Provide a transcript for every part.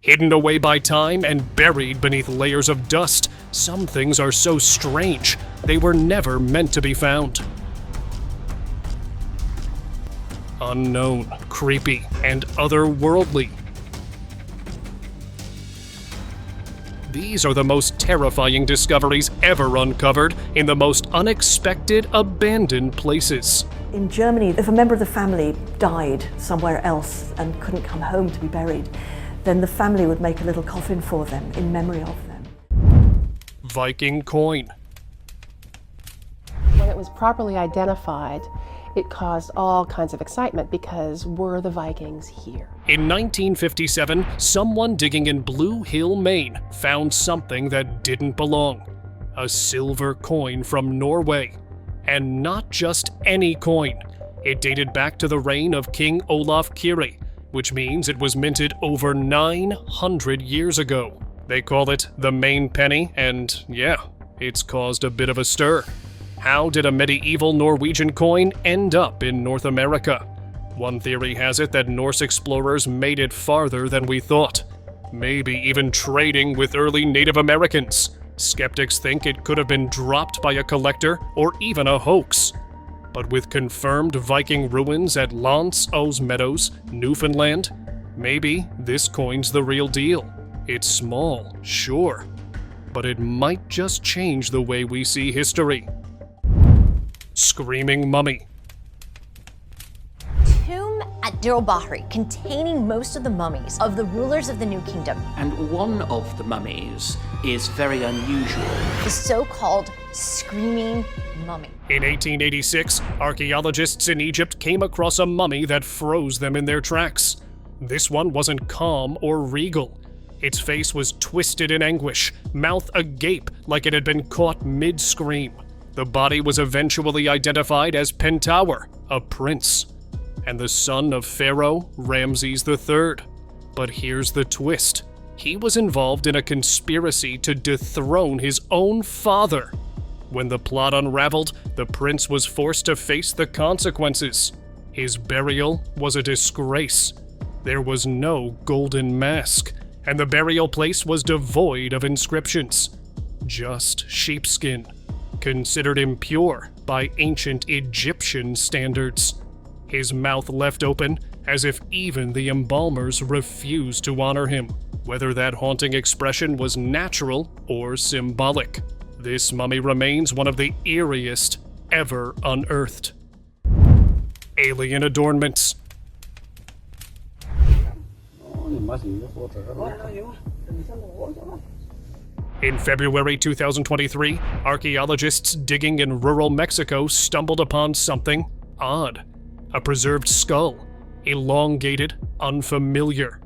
Hidden away by time and buried beneath layers of dust, some things are so strange, they were never meant to be found. Unknown, creepy, and otherworldly. These are the most terrifying discoveries ever uncovered in the most unexpected, abandoned places. In Germany, if a member of the family died somewhere else and couldn't come home to be buried, then the family would make a little coffin for them in memory of them. Viking coin. When it was properly identified, it caused all kinds of excitement because were the Vikings here? In 1957, someone digging in Blue Hill, Maine, found something that didn't belong. A silver coin from Norway. And not just any coin. It dated back to the reign of King Olaf Kyrre, which means it was minted over 900 years ago. They call it the Maine penny, and yeah, it's caused a bit of a stir. How did a medieval Norwegian coin end up in North America? One theory has it that Norse explorers made it farther than we thought, maybe even trading with early Native Americans. Skeptics think it could have been dropped by a collector or even a hoax. But with confirmed Viking ruins at Lance O's Meadows, Newfoundland, maybe this coin's the real deal. It's small, sure, but it might just change the way we see history. Screaming mummy. Tomb at Dropa, containing most of the mummies of the rulers of the New Kingdom. And one of the mummies is very unusual. The so-called screaming mummy. In 1886, archaeologists in Egypt came across a mummy that froze them in their tracks. This one wasn't calm or regal. Its face was twisted in anguish, mouth agape like it had been caught mid-scream. The body was eventually identified as Pentower, a prince, and the son of Pharaoh Ramses III. But here's the twist. He was involved in a conspiracy to dethrone his own father. When the plot unraveled, the prince was forced to face the consequences. His burial was a disgrace. There was no golden mask, and the burial place was devoid of inscriptions. Just sheepskin, considered impure by ancient Egyptian standards. His mouth left open as if even the embalmers refused to honor him, whether that haunting expression was natural or symbolic. This mummy remains one of the eeriest ever unearthed. Alien adornments. In February 2023, archaeologists digging in rural Mexico stumbled upon something odd. A preserved skull, elongated, unfamiliar,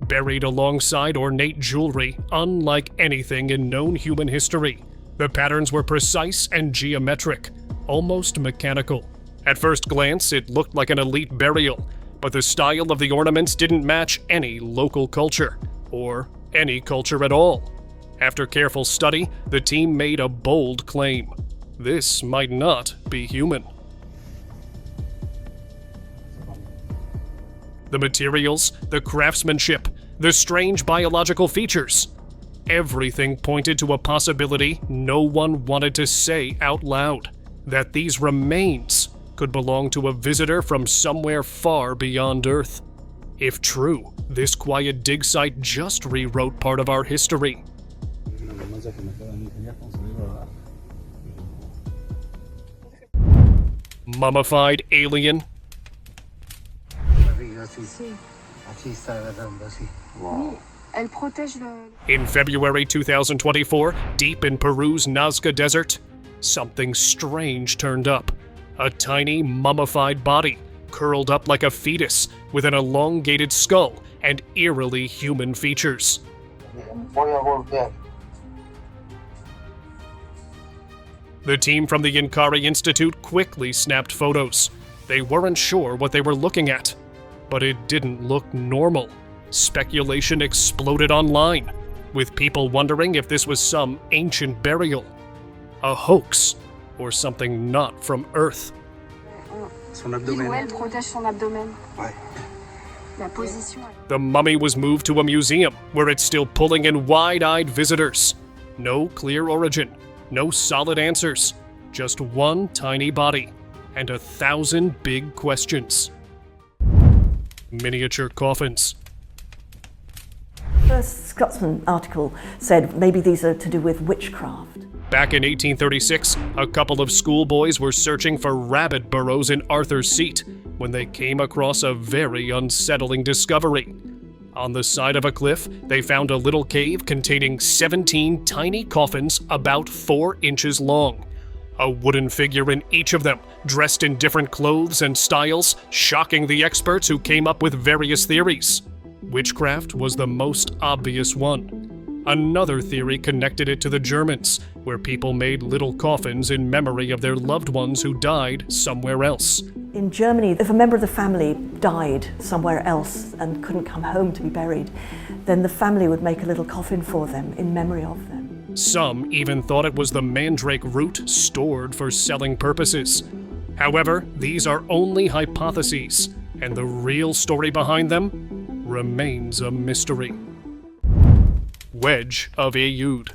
buried alongside ornate jewelry unlike anything in known human history. The patterns were precise and geometric, almost mechanical. At first glance, it looked like an elite burial, but the style of the ornaments didn't match any local culture, or any culture at all. After careful study, the team made a bold claim. This might not be human. The materials, the craftsmanship, the strange biological features. Everything pointed to a possibility no one wanted to say out loud, that these remains could belong to a visitor from somewhere far beyond Earth. If true, this quiet dig site just rewrote part of our history. Mummified alien. In February 2024, deep in Peru's Nazca Desert, something strange turned up. A tiny mummified body, curled up like a fetus, with an elongated skull and eerily human features. The team from the Inkari Institute quickly snapped photos. They weren't sure what they were looking at, but it didn't look normal. Speculation exploded online, with people wondering if this was some ancient burial, a hoax, or something not from Earth. Son abdomen. Ouais, elle protège son abdomen. Ouais. The mummy was moved to a museum, where it's still pulling in wide-eyed visitors. No clear origin, no solid answers, just one tiny body, and 1,000 big questions. Miniature coffins. First Scotsman article said maybe these are to do with witchcraft. Back in 1836, a couple of schoolboys were searching for rabbit burrows in Arthur's Seat when they came across a very unsettling discovery. On the side of a cliff, they found a little cave containing 17 tiny coffins about 4 inches long. A wooden figure in each of them, dressed in different clothes and styles, shocking the experts who came up with various theories. Witchcraft was the most obvious one. Another theory connected it to the Germans, where people made little coffins in memory of their loved ones who died somewhere else. In Germany, if a member of the family died somewhere else and couldn't come home to be buried, then the family would make a little coffin for them in memory of them. Some even thought it was the mandrake root stored for selling purposes. However, these are only hypotheses, and the real story behind them remains a mystery. Wedge of Aiud.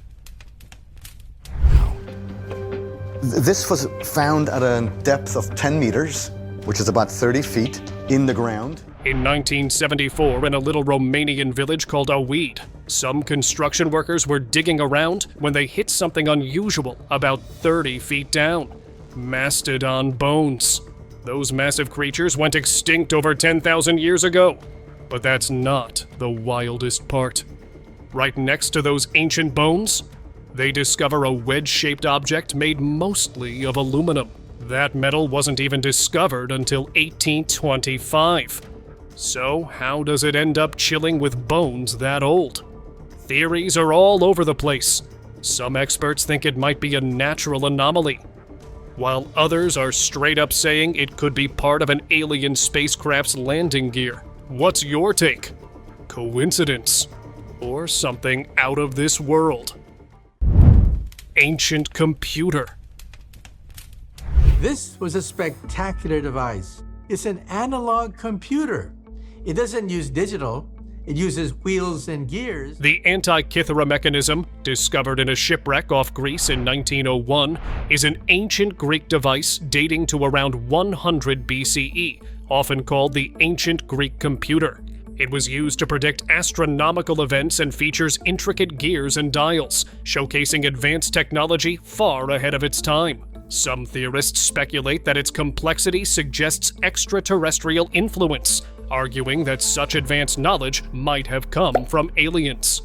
This was found at a depth of 10 meters, which is about 30 feet, in the ground. In 1974, in a little Romanian village called Aiud, some construction workers were digging around when they hit something unusual about 30 feet down. Mastodon bones. Those massive creatures went extinct over 10,000 years ago. But that's not the wildest part. Right next to those ancient bones, they discover a wedge-shaped object made mostly of aluminum. That metal wasn't even discovered until 1825. So how does it end up chilling with bones that old? Theories are all over the place. Some experts think it might be a natural anomaly, while others are straight up saying it could be part of an alien spacecraft's landing gear. What's your take? Coincidence? Or something out of this world? Ancient computer. This was a spectacular device. It's an analog computer. It doesn't use digital. It uses wheels and gears. The Antikythera mechanism, discovered in a shipwreck off Greece in 1901, is an ancient Greek device dating to around 100 BCE, often called the ancient Greek computer. It was used to predict astronomical events and features intricate gears and dials, showcasing advanced technology far ahead of its time. Some theorists speculate that its complexity suggests extraterrestrial influence, arguing that such advanced knowledge might have come from aliens.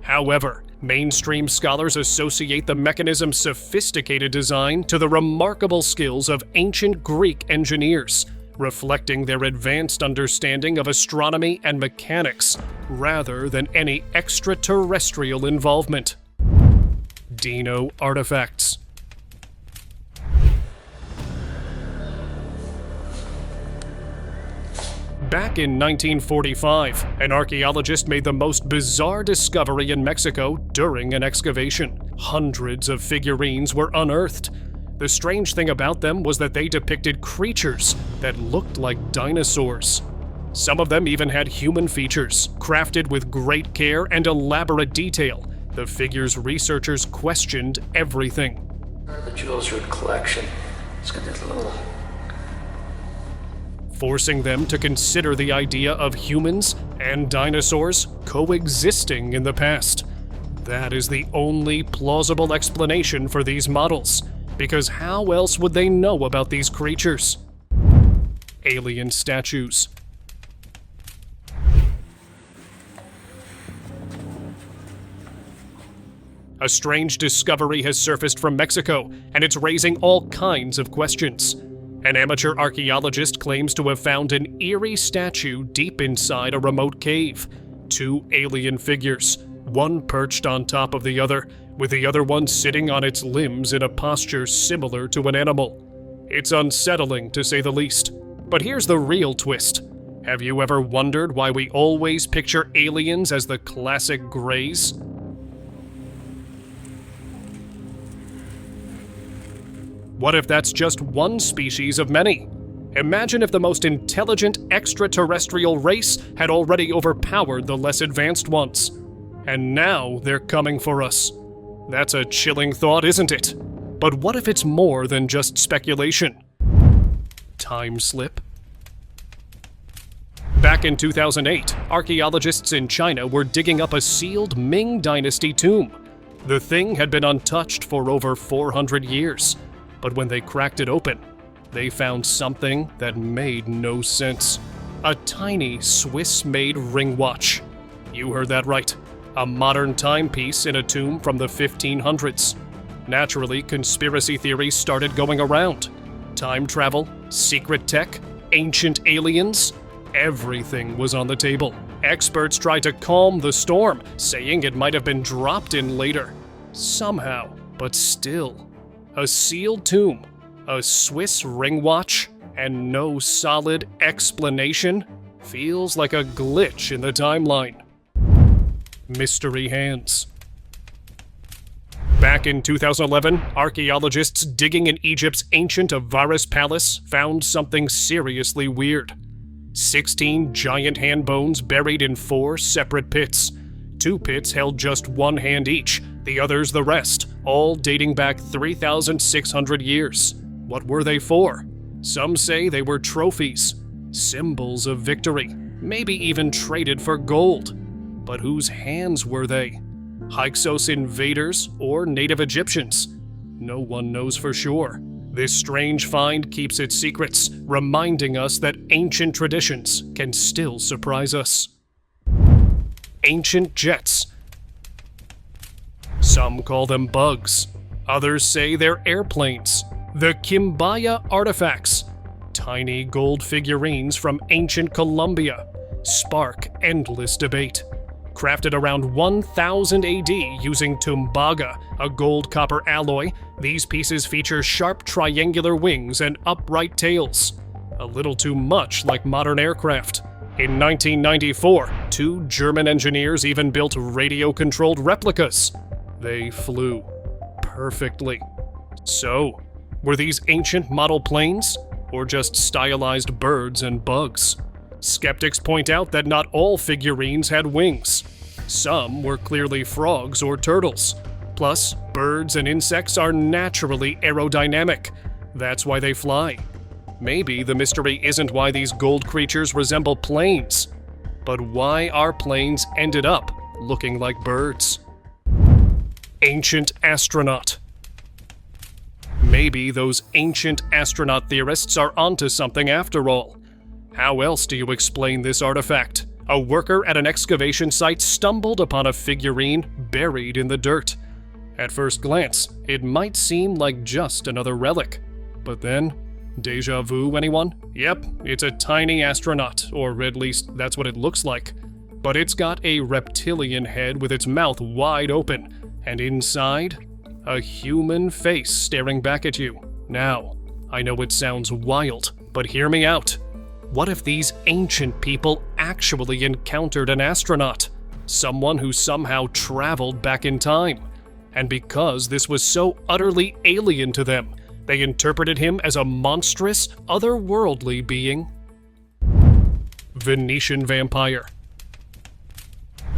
However, mainstream scholars associate the mechanism's sophisticated design to the remarkable skills of ancient Greek engineers, reflecting their advanced understanding of astronomy and mechanics, rather than any extraterrestrial involvement. Dino artifacts. Back in 1945, an archaeologist made the most bizarre discovery in Mexico during an excavation. Hundreds of figurines were unearthed. The strange thing about them was that they depicted creatures that looked like dinosaurs. Some of them even had human features, crafted with great care and elaborate detail. The figures' researchers questioned everything. The Jules Root collection. It's got this little... forcing them to consider the idea of humans and dinosaurs coexisting in the past. That is the only plausible explanation for these models, because how else would they know about these creatures? Alien statues. A strange discovery has surfaced from Mexico, and it's raising all kinds of questions. An amateur archaeologist claims to have found an eerie statue deep inside a remote cave. 2 alien figures, one perched on top of the other, with the other one sitting on its limbs in a posture similar to an animal. It's unsettling, to say the least. But here's the real twist. Have you ever wondered why we always picture aliens as the classic Greys? What if that's just one species of many? Imagine if the most intelligent extraterrestrial race had already overpowered the less advanced ones. And now they're coming for us. That's a chilling thought, isn't it? But what if it's more than just speculation? Time slip? Back in 2008, archaeologists in China were digging up a sealed Ming dynasty tomb. The thing had been untouched for over 400 years, but when they cracked it open, they found something that made no sense. A tiny Swiss-made ring watch. You heard that right. A modern timepiece in a tomb from the 1500s. Naturally, conspiracy theories started going around. Time travel, secret tech, ancient aliens. Everything was on the table. Experts tried to calm the storm, saying it might have been dropped in later. Somehow, but still. A sealed tomb, a Swiss ring watch, and no solid explanation? Feels like a glitch in the timeline. Mystery hands. Back in 2011, archaeologists digging in Egypt's ancient Avaris palace found something seriously weird. 16 giant hand bones buried in 4 separate pits. 2 pits held just 1 hand each, the others the rest, all dating back 3,600 years. What were they for? Some say they were trophies, symbols of victory, maybe even traded for gold. But whose hands were they? Hyksos invaders or native Egyptians? No one knows for sure. This strange find keeps its secrets, reminding us that ancient traditions can still surprise us. Ancient jets. Some call them bugs. Others say they're airplanes. The Kimbaya artifacts. Tiny gold figurines from ancient Colombia. Spark endless debate. Crafted around 1000 AD using tumbaga, a gold-copper alloy, these pieces feature sharp triangular wings and upright tails. A little too much like modern aircraft. In 1994, 2 German engineers even built radio-controlled replicas. They flew perfectly. So, were these ancient model planes, or just stylized birds and bugs? Skeptics point out that not all figurines had wings. Some were clearly frogs or turtles. Plus, birds and insects are naturally aerodynamic. That's why they fly. Maybe the mystery isn't why these gold creatures resemble planes, but why our planes ended up looking like birds. Ancient astronaut. Maybe those ancient astronaut theorists are onto something after all. How else do you explain this artifact? A worker at an excavation site stumbled upon a figurine buried in the dirt. At first glance, it might seem like just another relic. But then, deja vu, anyone? Yep, it's a tiny astronaut, or at least that's what it looks like. But it's got a reptilian head with its mouth wide open, and inside, a human face staring back at you. Now, I know it sounds wild, but hear me out. What if these ancient people actually encountered an astronaut? Someone who somehow traveled back in time. And because this was so utterly alien to them, they interpreted him as a monstrous, otherworldly being. Venetian vampire.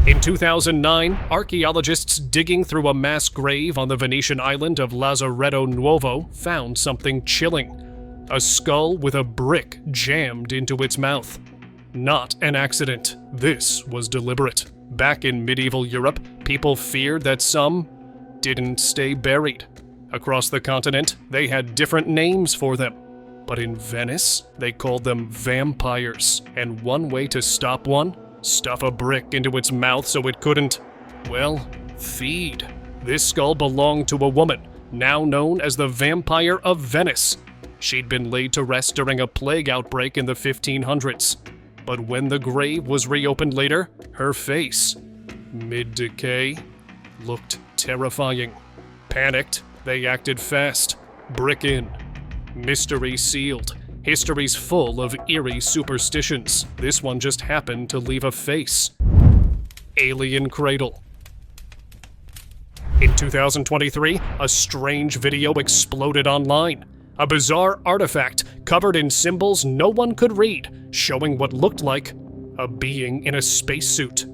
In 2009, archaeologists digging through a mass grave on the Venetian island of Lazaretto Nuovo found something chilling. A skull with a brick jammed into its mouth. Not an accident. This was deliberate. Back in medieval Europe, people feared that some didn't stay buried. Across the continent, they had different names for them. But in Venice, they called them vampires. And one way to stop one? Stuff a brick into its mouth so it couldn't, well, feed. This skull belonged to a woman, now known as the Vampire of Venice. She'd been laid to rest during a plague outbreak in the 1500s. But when the grave was reopened later, her face, mid-decay, looked terrifying. Panicked, they acted fast. Brick in. Mystery sealed. History's full of eerie superstitions. This one just happened to leave a face. Alien cradle. In 2023, a strange video exploded online. A bizarre artifact covered in symbols no one could read, showing what looked like a being in a spacesuit.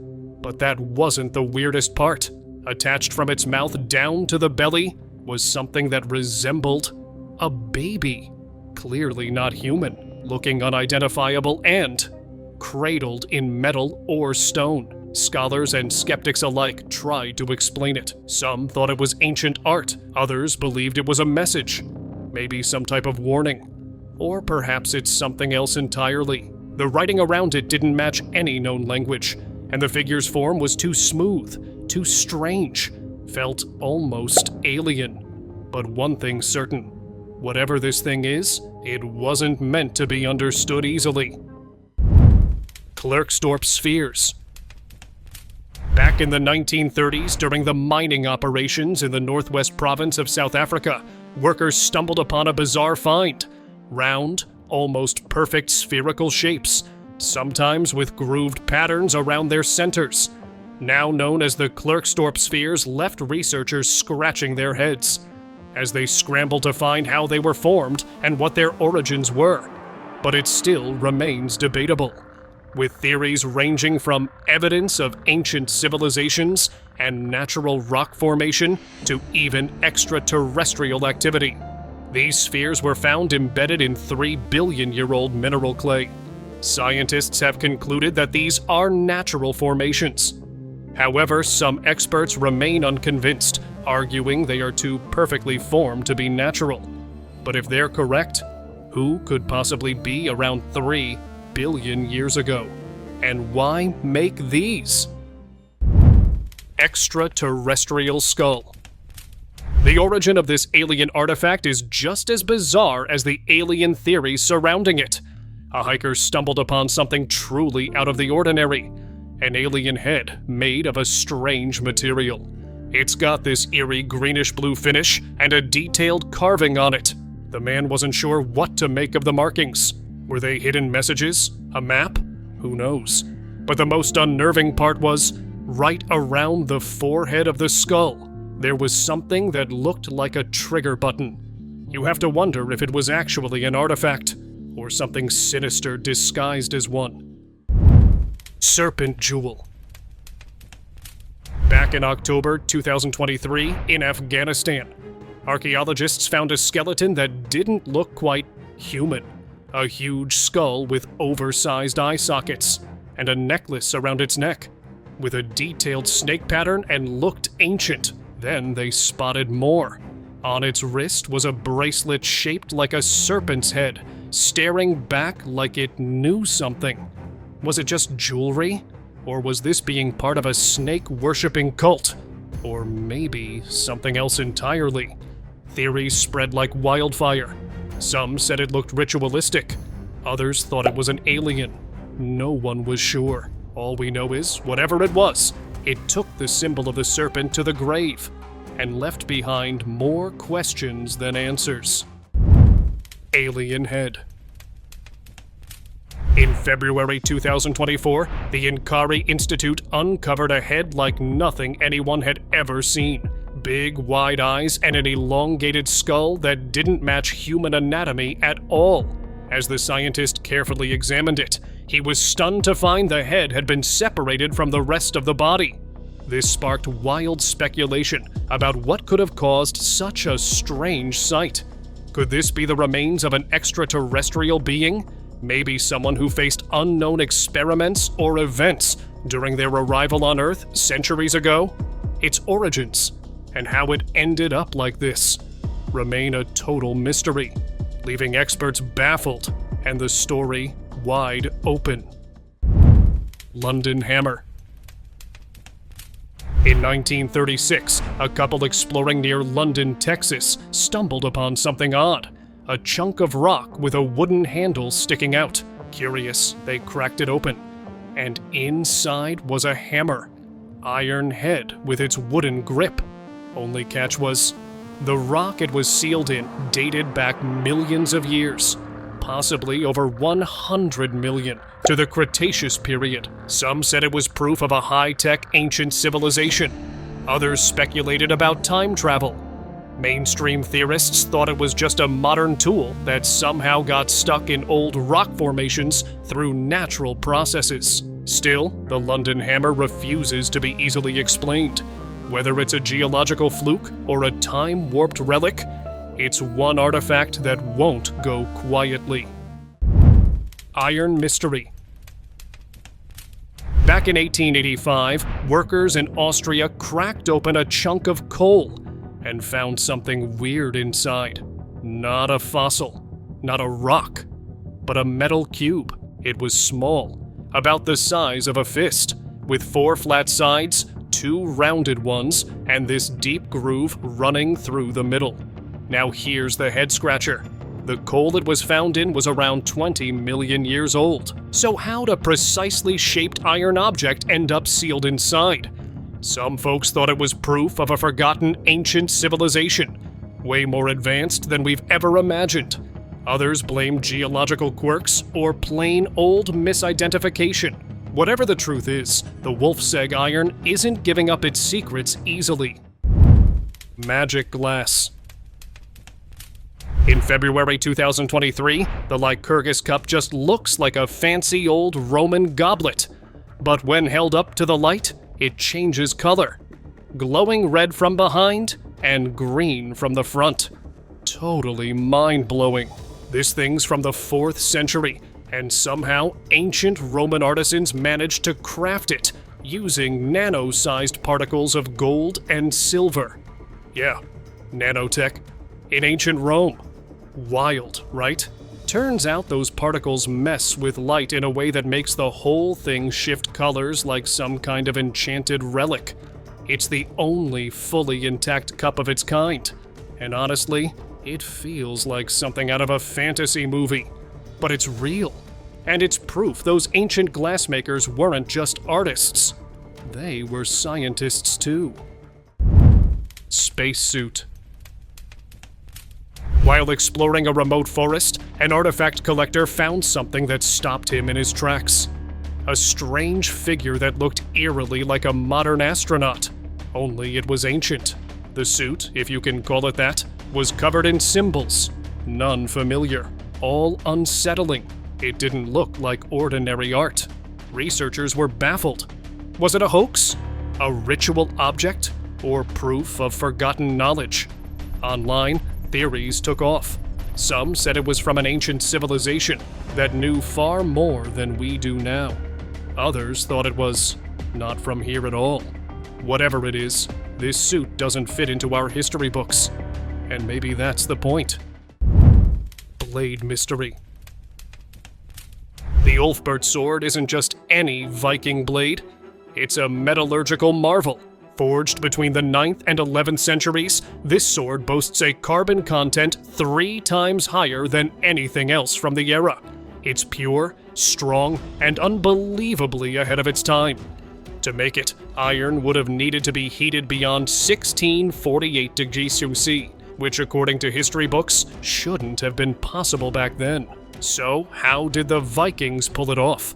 But that wasn't the weirdest part. Attached from its mouth down to the belly was something that resembled a baby. Clearly not human, looking unidentifiable and cradled in metal or stone. Scholars and skeptics alike tried to explain it. Some thought it was ancient art, others believed it was a message, maybe some type of warning. Or perhaps it's something else entirely. The writing around it didn't match any known language, and the figure's form was too smooth, too strange, felt almost alien. But one thing's certain, whatever this thing is, it wasn't meant to be understood easily. Clerks spheres. Back in the 1930s, during the mining operations in the northwest province of South Africa, workers stumbled upon a bizarre find. Round, almost perfect spherical shapes, sometimes with grooved patterns around their centers. Now known as the Clerksdorp spheres, left researchers scratching their heads as they scrambled to find how they were formed and what their origins were. But it still remains debatable, with theories ranging from evidence of ancient civilizations and natural rock formation to even extraterrestrial activity. These spheres were found embedded in 3-billion-year-old mineral clay. Scientists have concluded that these are natural formations. However, some experts remain unconvinced, arguing they are too perfectly formed to be natural. But if they're correct, who could possibly be around 3 billion years ago? And why make these? Extraterrestrial skull. The origin of this alien artifact is just as bizarre as the alien theories surrounding it. A hiker stumbled upon something truly out of the ordinary, an alien head made of a strange material. It's got this eerie greenish-blue finish and a detailed carving on it. The man wasn't sure what to make of the markings. Were they hidden messages? A map? Who knows? But the most unnerving part was, right around the forehead of the skull, there was something that looked like a trigger button. You have to wonder if it was actually an artifact, or something sinister disguised as one. Serpent Jewel. Back in October 2023, in Afghanistan, archaeologists found a skeleton that didn't look quite human. A huge skull with oversized eye sockets, and a necklace around its neck, with a detailed snake pattern and looked ancient. Then they spotted more. On its wrist was a bracelet shaped like a serpent's head, staring back like it knew something. Was it just jewelry? Or was this being part of a snake-worshipping cult? Or maybe something else entirely? Theories spread like wildfire. Some said it looked ritualistic. Others thought it was an alien. No one was sure. All we know is, whatever it was, it took the symbol of the serpent to the grave and left behind more questions than answers. Alien head. In February 2024, the Inkari Institute uncovered a head like nothing anyone had ever seen. Big, wide eyes and an elongated skull that didn't match human anatomy at all. As the scientist carefully examined it, he was stunned to find the head had been separated from the rest of the body. This sparked wild speculation about what could have caused such a strange sight. Could this be the remains of an extraterrestrial being? Maybe someone who faced unknown experiments or events during their arrival on Earth centuries ago? Its origins, and how it ended up like this, remain a total mystery, leaving experts baffled and the story wide open. London Hammer. In 1936, a couple exploring near London, Texas, stumbled upon something odd. A chunk of rock with a wooden handle sticking out. Curious, they cracked it open. And inside was a hammer. Iron head with its wooden grip. Only catch was, the rock it was sealed in dated back millions of years. Possibly over 100 million, to the Cretaceous period. Some said it was proof of a high-tech ancient civilization. Others speculated about time travel. Mainstream theorists thought it was just a modern tool that somehow got stuck in old rock formations through natural processes. Still, the London hammer refuses to be easily explained. Whether it's a geological fluke or a time-warped relic, it's one artifact that won't go quietly. Iron Mystery. Back in 1885, workers in Austria cracked open a chunk of coal and found something weird inside. Not a fossil, not a rock, but a metal cube. It was small, about the size of a fist, with 4 flat sides, 2 rounded ones, and this deep groove running through the middle. Now here's the head-scratcher. The coal it was found in was around 20 million years old. So how'd a precisely shaped iron object end up sealed inside? Some folks thought it was proof of a forgotten ancient civilization, way more advanced than we've ever imagined. Others blamed geological quirks or plain old misidentification. Whatever the truth is, the wolf's egg iron isn't giving up its secrets easily. Magic glass. In February 2023, the Lycurgus cup just looks like a fancy old Roman goblet. But when held up to the light, it changes color. Glowing red from behind and green from the front. Totally mind-blowing. This thing's from the 4th century, and somehow ancient Roman artisans managed to craft it using nano-sized particles of gold and silver. Yeah, nanotech. In ancient Rome. Wild, right? Turns out those particles mess with light in a way that makes the whole thing shift colors like some kind of enchanted relic. It's the only fully intact cup of its kind. And honestly, it feels like something out of a fantasy movie. But it's real. And it's proof those ancient glassmakers weren't just artists. They were scientists too. Spacesuit. While exploring a remote forest, an artifact collector found something that stopped him in his tracks. A strange figure that looked eerily like a modern astronaut, only it was ancient. The suit, if you can call it that, was covered in symbols, none familiar, all unsettling. It didn't look like ordinary art. Researchers were baffled. Was it a hoax? A ritual object? Or proof of forgotten knowledge? Online, theories took off. Some said it was from an ancient civilization that knew far more than we do now. Others thought it was not from here at all. Whatever it is, this suit doesn't fit into our history books. And maybe that's the point. Blade mystery. The Ulfbert sword isn't just any Viking blade. It's a metallurgical marvel. Forged between the 9th and 11th centuries, this sword boasts a carbon content 3 times higher than anything else from the era. It's pure, strong, and unbelievably ahead of its time. To make it, iron would have needed to be heated beyond 1648 degrees Celsius, which according to history books, shouldn't have been possible back then. So, how did the Vikings pull it off?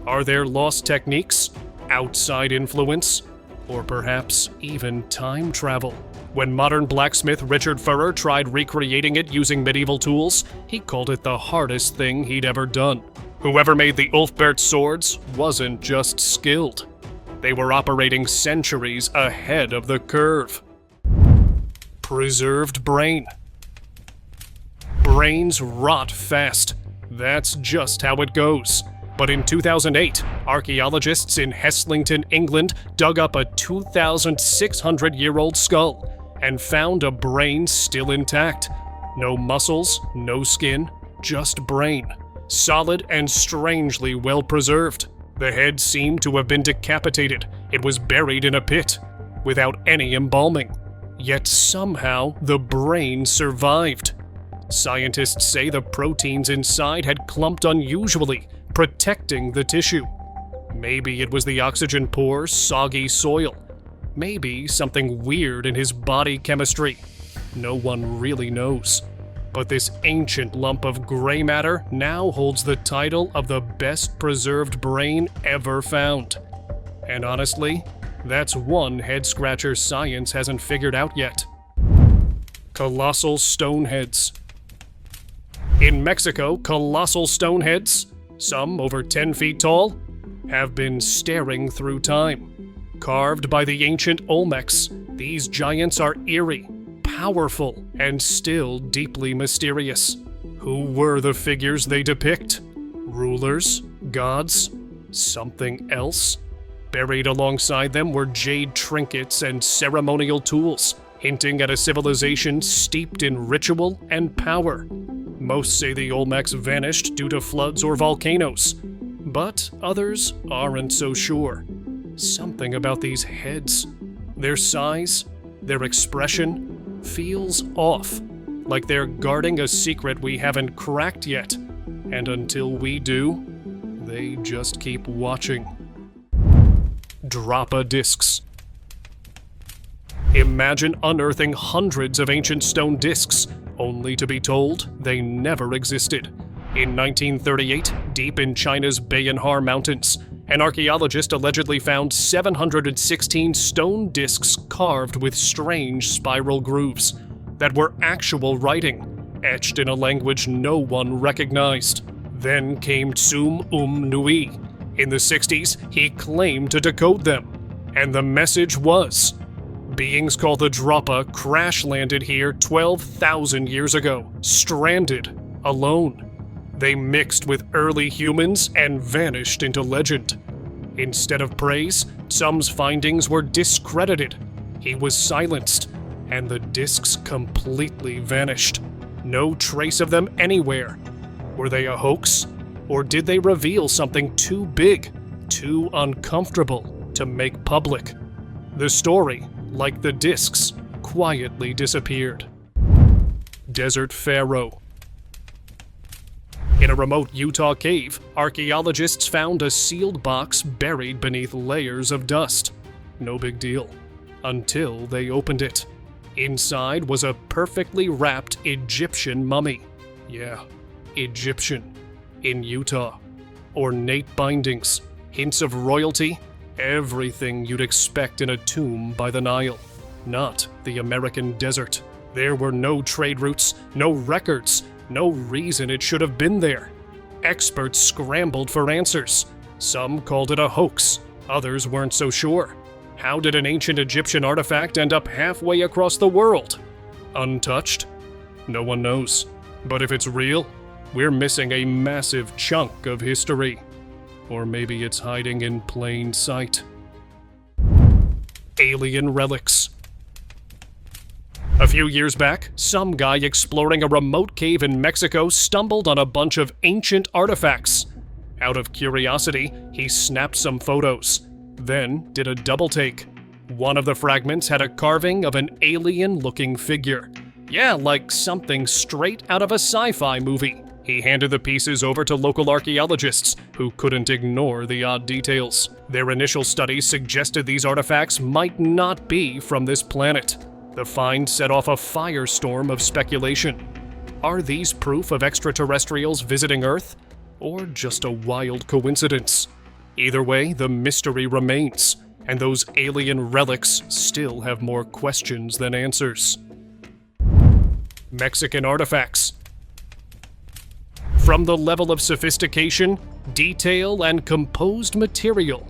Are there lost techniques? Outside influence? Or perhaps even time travel? When modern blacksmith Richard Furrer tried recreating it using medieval tools, he called it the hardest thing he'd ever done. Whoever made the Ulfbert swords wasn't just skilled. They were operating centuries ahead of the curve. Preserved brain. Brains rot fast. That's just how it goes. But in 2008, archaeologists in Heslington, England, dug up a 2,600-year-old skull and found a brain still intact. No muscles, no skin, just brain. Solid and strangely well preserved. The head seemed to have been decapitated. It was buried in a pit, without any embalming. Yet somehow the brain survived. Scientists say the proteins inside had clumped unusually, protecting the tissue. Maybe it was the oxygen-poor, soggy soil. Maybe something weird in his body chemistry. No one really knows. But this ancient lump of gray matter now holds the title of the best preserved brain ever found. And honestly, that's one head-scratcher science hasn't figured out yet. Colossal stone heads. In Mexico, colossal stone heads, some over 10 feet tall, have been staring through time. Carved by the ancient Olmecs, these giants are eerie, powerful, and still deeply mysterious. Who were the figures they depict? Rulers? Gods? Something else? Buried alongside them were jade trinkets and ceremonial tools, hinting at a civilization steeped in ritual and power. Most say the Olmecs vanished due to floods or volcanoes, but others aren't so sure. Something about these heads, their size, their expression, feels off, like they're guarding a secret we haven't cracked yet, and until we do, they just keep watching. Dropa discs. Imagine unearthing hundreds of ancient stone discs, only to be told they never existed. In 1938, deep in China's Bayanhar Mountains, an archaeologist allegedly found 716 stone discs carved with strange spiral grooves that were actual writing, etched in a language no one recognized. Then came Tsum Nui. In the 60s, he claimed to decode them, and the message was: beings called the Dropa crash-landed here 12,000 years ago, stranded, alone. They mixed with early humans and vanished into legend. Instead of praise, Tsum's findings were discredited. He was silenced, and the discs completely vanished. No trace of them anywhere. Were they a hoax? Or did they reveal something too big, too uncomfortable to make public? The story, like the discs, quietly disappeared. Desert Pharaoh. In a remote Utah cave, archaeologists found a sealed box buried beneath layers of dust. No big deal. Until they opened it. Inside was a perfectly wrapped Egyptian mummy. Yeah, Egyptian. In Utah. Ornate bindings, hints of royalty, everything you'd expect in a tomb by the Nile. Not the American desert. There were no trade routes, no records, no reason it should have been there. Experts scrambled for answers. Some called it a hoax, others weren't so sure. How did an ancient Egyptian artifact end up halfway across the world? Untouched? No one knows. But if it's real, we're missing a massive chunk of history. Or maybe it's hiding in plain sight. Alien relics. A few years back, some guy exploring a remote cave in Mexico stumbled on a bunch of ancient artifacts. Out of curiosity, he snapped some photos, then did a double take. One of the fragments had a carving of an alien-looking figure. Yeah, like something straight out of a sci-fi movie. He handed the pieces over to local archaeologists, who couldn't ignore the odd details. Their initial studies suggested these artifacts might not be from this planet. The find set off a firestorm of speculation. Are these proof of extraterrestrials visiting Earth? Or just a wild coincidence? Either way, the mystery remains, and those alien relics still have more questions than answers. Mexican artifacts. From the level of sophistication, detail, and composed material,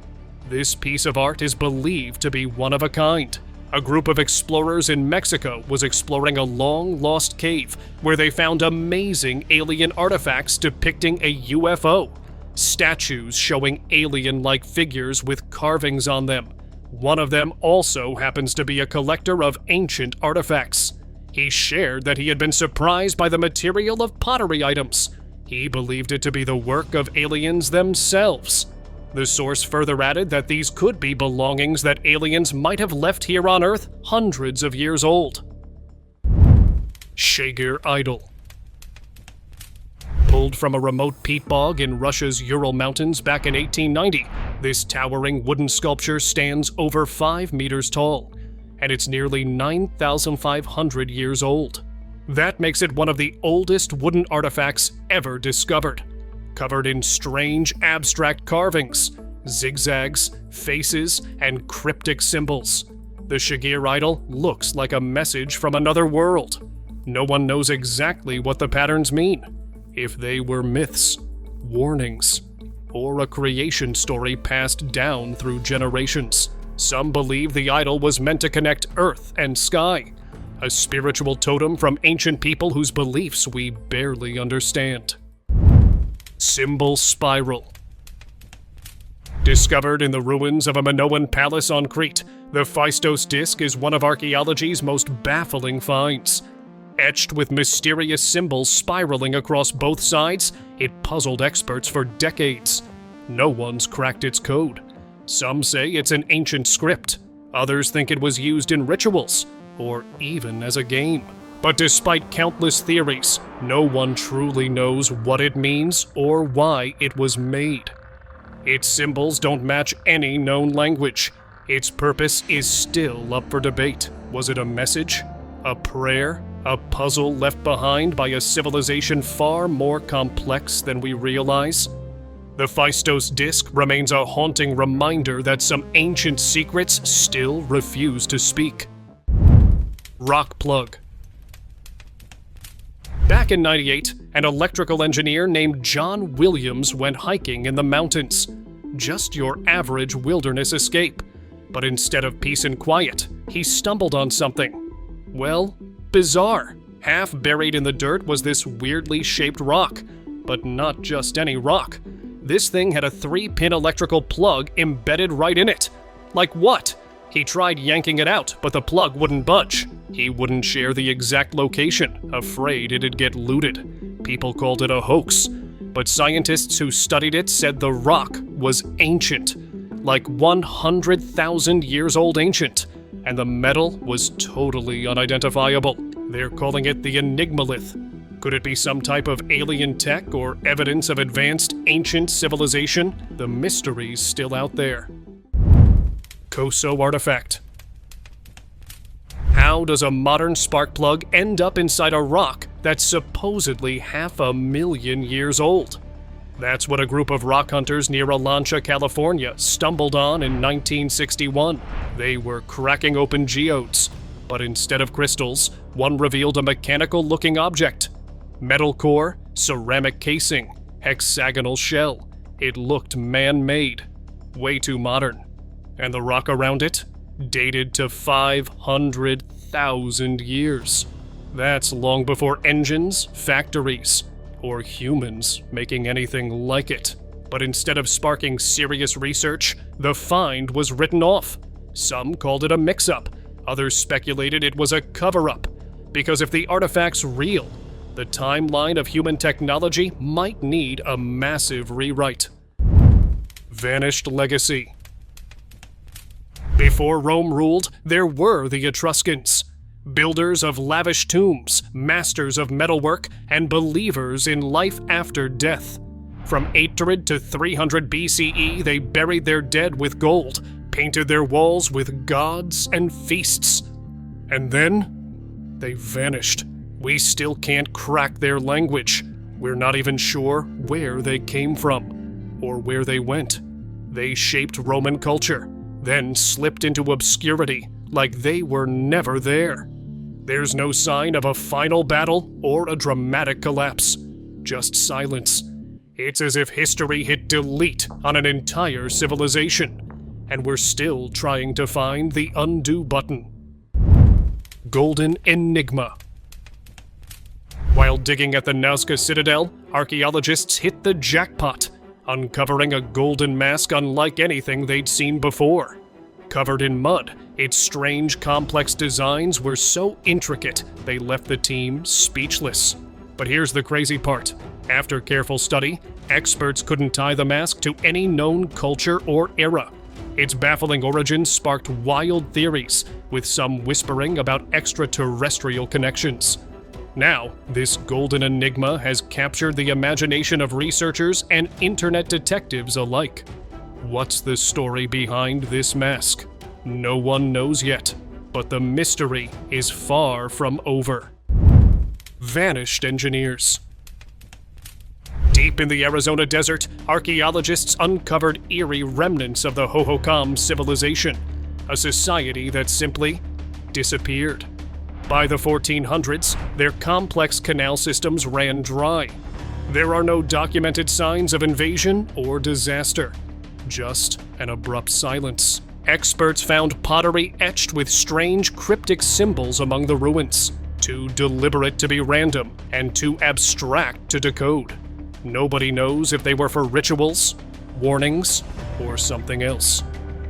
this piece of art is believed to be one of a kind. A group of explorers in Mexico was exploring a long-lost cave where they found amazing alien artifacts depicting a UFO. Statues showing alien-like figures with carvings on them. One of them also happens to be a collector of ancient artifacts. He shared that he had been surprised by the material of pottery items. He believed it to be the work of aliens themselves. The source further added that these could be belongings that aliens might have left here on Earth hundreds of years old. Shagir idol. Pulled from a remote peat bog in Russia's Ural Mountains back in 1890, this towering wooden sculpture stands over 5 meters tall, and it's nearly 9,500 years old. That makes it one of the oldest wooden artifacts ever discovered. Covered in strange, abstract carvings, zigzags, faces, and cryptic symbols. The Shagir idol looks like a message from another world. No one knows exactly what the patterns mean, if they were myths, warnings, or a creation story passed down through generations. Some believe the idol was meant to connect earth and sky, a spiritual totem from ancient people whose beliefs we barely understand. Symbol Spiral. Discovered in the ruins of a Minoan palace on Crete, the Phaistos disc is one of archaeology's most baffling finds. Etched with mysterious symbols spiraling across both sides, it puzzled experts for decades. No one's cracked its code. Some say it's an ancient script. Others think it was used in rituals, or even as a game. But despite countless theories, no one truly knows what it means or why it was made. Its symbols don't match any known language. Its purpose is still up for debate. Was it a message? A prayer? A puzzle left behind by a civilization far more complex than we realize? The Phaistos disc remains a haunting reminder that some ancient secrets still refuse to speak. Rock plug. Back in '98, an electrical engineer named John Williams went hiking in the mountains. Just your average wilderness escape. But instead of peace and quiet, he stumbled on something. Well, bizarre. Half buried in the dirt was this weirdly shaped rock. But not just any rock. This thing had a 3-pin electrical plug embedded right in it. Like what? He tried yanking it out, but the plug wouldn't budge. He wouldn't share the exact location, afraid it'd get looted. People called it a hoax. But scientists who studied it said the rock was ancient. Like 100,000 years old ancient. And the metal was totally unidentifiable. They're calling it the enigmalith. Could it be some type of alien tech or evidence of advanced ancient civilization? The mystery's still out there. Koso artifact. How does a modern spark plug end up inside a rock that's supposedly 500,000 years old? That's what a group of rock hunters near Alancha, California stumbled on in 1961. They were cracking open geodes, but instead of crystals, one revealed a mechanical-looking object. Metal core, ceramic casing, hexagonal shell. It looked man-made, way too modern. And the rock around it? Dated to 500,000 years. That's long before engines, factories, or humans making anything like it. But instead of sparking serious research, the find was written off. Some called it a mix-up. Others speculated it was a cover-up. Because if the artifact's real, the timeline of human technology might need a massive rewrite. Vanished legacy. Before Rome ruled, there were the Etruscans. Builders of lavish tombs, masters of metalwork, and believers in life after death. From 800 to 300 BCE, they buried their dead with gold, painted their walls with gods and feasts. And then, they vanished. We still can't crack their language. We're not even sure where they came from, or where they went. They shaped Roman culture, then slipped into obscurity, like they were never there. There's no sign of a final battle or a dramatic collapse, just silence. It's as if history hit delete on an entire civilization, and we're still trying to find the undo button. Golden Enigma. While digging at the Nazca Citadel, archaeologists hit the jackpot, uncovering a golden mask unlike anything they'd seen before. Covered in mud, its strange, complex designs were so intricate they left the team speechless. But here's the crazy part. After careful study, experts couldn't tie the mask to any known culture or era. Its baffling origins sparked wild theories, with some whispering about extraterrestrial connections. Now, this golden enigma has captured the imagination of researchers and internet detectives alike. What's the story behind this mask? No one knows yet, but the mystery is far from over. Vanished engineers. Deep in the Arizona desert, archaeologists uncovered eerie remnants of the Hohokam civilization, a society that simply disappeared. By the 1400s, their complex canal systems ran dry. There are no documented signs of invasion or disaster, just an abrupt silence. Experts found pottery etched with strange cryptic symbols among the ruins, too deliberate to be random and too abstract to decode. Nobody knows if they were for rituals, warnings, or something else.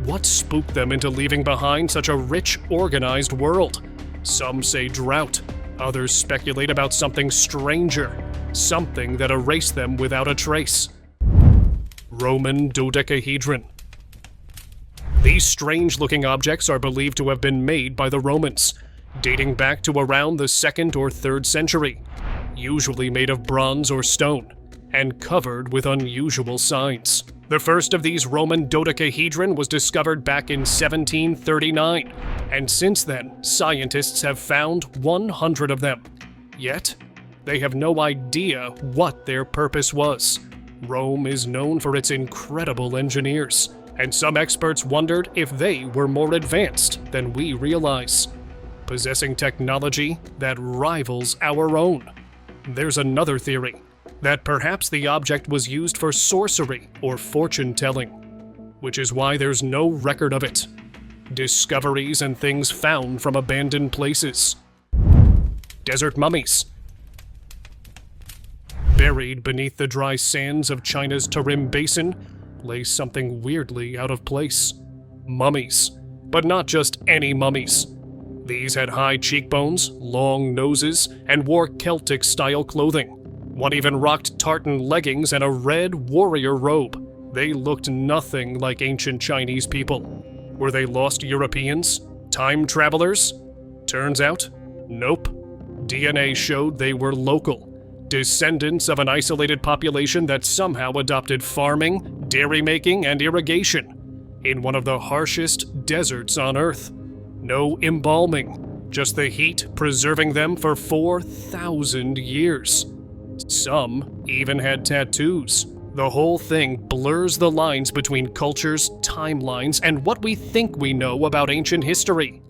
What spooked them into leaving behind such a rich, organized world? Some say drought, others speculate about something stranger, something that erased them without a trace. Roman dodecahedron. These strange-looking objects are believed to have been made by the Romans, dating back to around the 2nd or 3rd century, usually made of bronze or stone, and covered with unusual signs. The first of these Roman dodecahedron was discovered back in 1739, and since then, scientists have found 100 of them. Yet, they have no idea what their purpose was. Rome is known for its incredible engineers, and some experts wondered if they were more advanced than we realize, possessing technology that rivals our own. There's another theory, that perhaps the object was used for sorcery or fortune-telling, which is why there's no record of it. Discoveries and things found from abandoned places. Desert mummies. Buried beneath the dry sands of China's Tarim Basin lay something weirdly out of place. Mummies. But not just any mummies. These had high cheekbones, long noses, and wore Celtic-style clothing. One even rocked tartan leggings and a red warrior robe. They looked nothing like ancient Chinese people. Were they lost Europeans? Time travelers? Turns out, nope. DNA showed they were local. Descendants of an isolated population that somehow adopted farming, dairy making, and irrigation in one of the harshest deserts on Earth. No embalming, just the heat preserving them for 4,000 years. Some even had tattoos. The whole thing blurs the lines between cultures, timelines, and what we think we know about ancient history.